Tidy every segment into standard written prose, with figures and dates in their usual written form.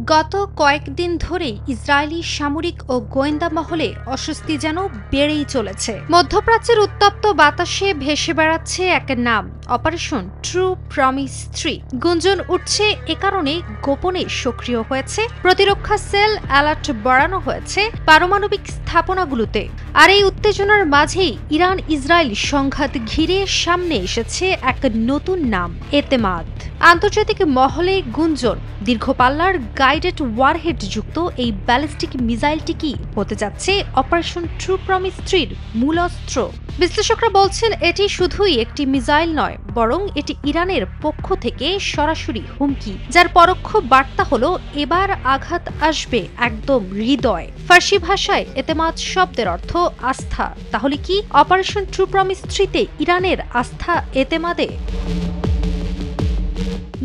গত কয়েকদিন ধরেই ইসরায়েলি সামরিক ও গোয়েন্দা মহলে অস্বস্তি যেন বেড়েই চলেছে। মধ্যপ্রাচ্যের উত্তপ্ত বাতাসে ভেসে বেড়াচ্ছে এক নাম, অপারেশন ট্রু প্রমিস 3। গুঞ্জন উঠছে এ কারণে গোপনে সক্রিয় হয়েছে প্রতিরক্ষা সেল, অ্যালার্ট বাড়ানো হয়েছে পারমাণবিক স্থাপনাগুলোতে। আর এই উত্তেজনার মাঝেই ইরান ইসরায়েল সংঘাত ঘিরে সামনে এসেছে এক নতুন নাম, এতেমাদ। আন্তর্জাতিক মহলে গুঞ্জন, দীর্ঘপাল্লার গাইডেড ওয়ারহেড যুক্ত এই ব্যালিস্টিক মিসাইলটি কি হতে যাচ্ছে অপারেশন ট্রু প্রমিস 3-র মূল অস্ত্র? বিশ্লেষকরা বলছেন এটি শুধুই একটি মিসাইল নয়, বরং এটি ইরানের পক্ষ থেকে সরাসরি হুমকি, যার পরোক্ষ বার্তা হলো এবার আঘাত আসবে একদম হৃদয়। ফার্সি ভাষায় এতেমাদ শব্দের অর্থ আস্থা। তাহলে কি অপারেশন ট্রু প্রমিস 3-তে ইরানের আস্থা এতেমাদে?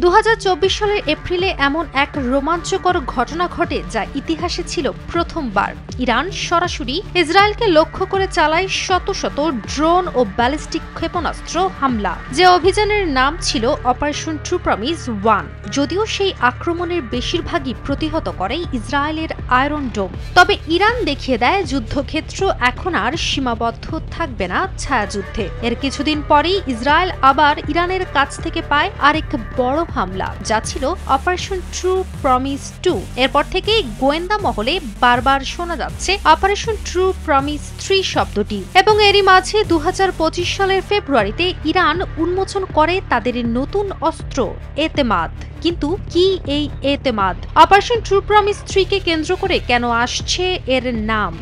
2024 সালের এপ্রিলে এমন এক রোমাঞ্চকর ঘটনা ঘটে যা ইতিহাসে ছিল প্রথমবার। ইরান সরাসরি ইসরায়েলকে লক্ষ্য করে চালায় শত শত ড্রোন ও ব্যালিস্টিক ক্ষেপণাস্ত্র হামলা, যে অভিযানের নাম ছিল অপারেশন ট্রু প্রমিস 1। যদিও সেই আক্রমণের বেশিরভাগই প্রতিহত করে ইসরায়েলের আয়রন ডোম। তবে ইরান দেখিয়ে দেয় যুদ্ধক্ষেত্র এখন আর সীমাবদ্ধ থাকবে না ছায়াযুদ্ধে। এর কিছুদিন পরেই ইসরায়েল আবার ইরানের কাছ থেকে পায় আরেক বড় হামলা, যা ছিল অপারেশন ট্রু প্রমিস 2। এরপর থেকেই গোয়েন্দা মহলে বারবার শোনা যাচ্ছে অপারেশন ট্রু প্রমিস 3 শব্দটি। এবং এরই মাঝে 2025 সালের ফেব্রুয়ারিতে ইরান উন্মোচন করে তাদের নতুন অস্ত্র এতেমাদ। কিন্তু কি এই এতেমাদ? অপারেশন ট্রু প্রমিস 3-কে কেন্দ্র করে কেন আসছে এর নাম?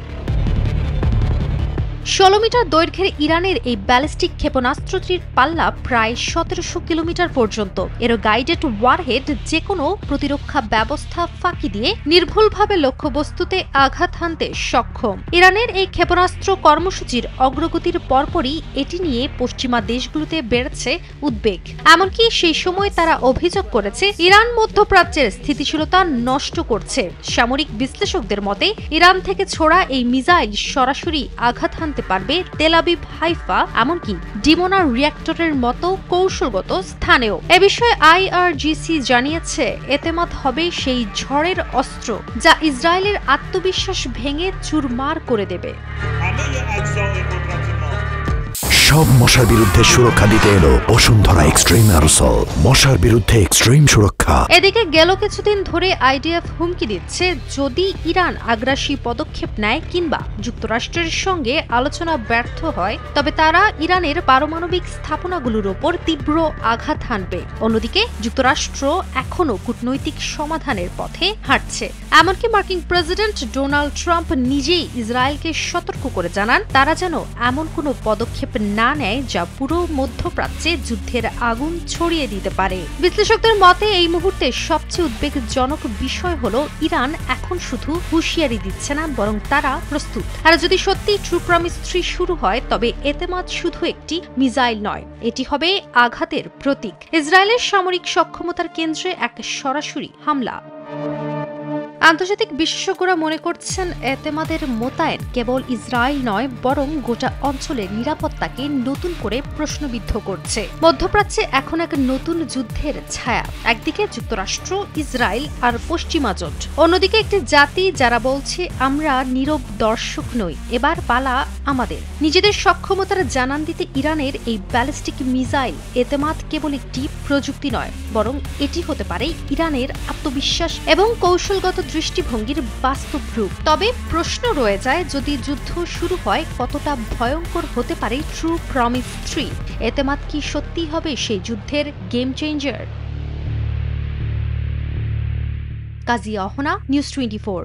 16 মিটার দৈর্ঘ্যের ইরানের এই ব্যালিস্টিক ক্ষেপণাস্ত্রটির পাল্লা প্রায় 1700 কিলোমিটার পর্যন্ত। এর গাইডেড ওয়ারহেড যে কোনো প্রতিরক্ষা ব্যবস্থা ফাঁকি দিয়ে নির্ভুলভাবে লক্ষ্যবস্তুতে আঘাত হানতে সক্ষম। ইরানের এই ক্ষেপণাস্ত্র কর্মসূচির অগ্রগতির পরপরই এটি নিয়ে পশ্চিমা দেশগুলোতে বেড়েছে উদ্বেগ। এমনকি সেই সময় তারা অভিযোগ করেছে ইরান মধ্যপ্রাচ্যের স্থিতিশীলতা নষ্ট করছে। সামরিক বিশ্লেষকদের মতে ইরান থেকে ছোড়া এই মিসাইল সরাসরি আঘাত পারবে তেল আবিব, হাইফা, এমনকি ডিমোনা রিঅ্যাক্টরের মতো কৌশলগত স্থানেও। এ বিষয়ে IRGC জানিয়েছে এতেমাদ হবে সেই ঝড়ের অস্ত্র যা ইসরায়েলের আত্মবিশ্বাস ভেঙে চুরমার করে দেবে। সব মশার বিরুদ্ধে সুরক্ষা দিতে এলো বসুন্ধরা এক্সট্রিম অ্যারোসল, মশার বিরুদ্ধে এক্সট্রিম সুরক্ষা। এদিকে গেল কিছুদিন ধরে IDF হুমকি দিচ্ছে যদি ইরান আগ্রাসী পদক্ষেপ নেয় কিংবা যুক্তরাষ্ট্রের সঙ্গে আলোচনা ব্যর্থ হয়, তবে তারা ইরানের পারমাণবিক স্থাপনাগুলোর ওপর তীব্র আঘাত হানবে। অন্যদিকে যুক্তরাষ্ট্র এখনো কূটনৈতিক সমাধানের পথে হাঁটছে। এমনকি মার্কিন প্রেসিডেন্ট ডোনাল্ড ট্রাম্প নিজেই ইসরায়েলকে সতর্ক করে জানান তারা যেন এমন কোনো পদক্ষেপ না নেয় যা পুরো মধ্যপ্রাচ্যে যুদ্ধের আগুন ছড়িয়ে দিতে পারে। বিশ্লেষকদের মতে এই মুহূর্তে সবচেয়ে উদ্বেগজনক বিষয় হলো ইরান এখন শুধু হুঁশিয়ারি দিচ্ছে না, বরং তারা প্রস্তুত। আর যদি সত্যি ট্রু প্রমিস 3 শুরু হয়, তবে এতেমাদ শুধু একটি মিসাইল নয়, এটি হবে আঘাতের প্রতীক, ইসরায়েলের সামরিক সক্ষমতার কেন্দ্রে এক সরাসরি হামলা। আন্তর্জাতিক বিশেষজ্ঞরা মনে করছেন এতেমাদের মোতায়েন কেবল ইসরায়েল নয়, বরং গোটা অঞ্চলের নিরাপত্তাকে নতুন করে প্রশ্নবিদ্ধ করছে। মধ্যপ্রাচ্যে এখন এক নতুন যুদ্ধের ছায়া, একদিকে যুক্তরাষ্ট্র, ইসরায়েল আর পশ্চিমা জোট, অন্যদিকে একটি জাতি যারা বলছে আমরা নীরব দর্শক নই, এবার পালা আমাদের। নিজেদের সক্ষমতার জানান দিতে ইরানের এই ব্যালিস্টিক মিসাইল এতেমাদ কেবল একটি প্রযুক্তি নয়, বরং এটি হতে পারে ইরানের আত্মবিশ্বাস এবং কৌশলগত দৃষ্টিভঙ্গির বাস্তব রূপ। তবে প্রশ্ন রয়ে যায়, যদি যুদ্ধ শুরু হয় কতটা ভয়ঙ্কর হতে পারে ট্রু প্রমিস 3? এতেমাদ কি সত্যি হবে সেই যুদ্ধের গেম চেঞ্জার? কাজী অহনা, নিউজ 24।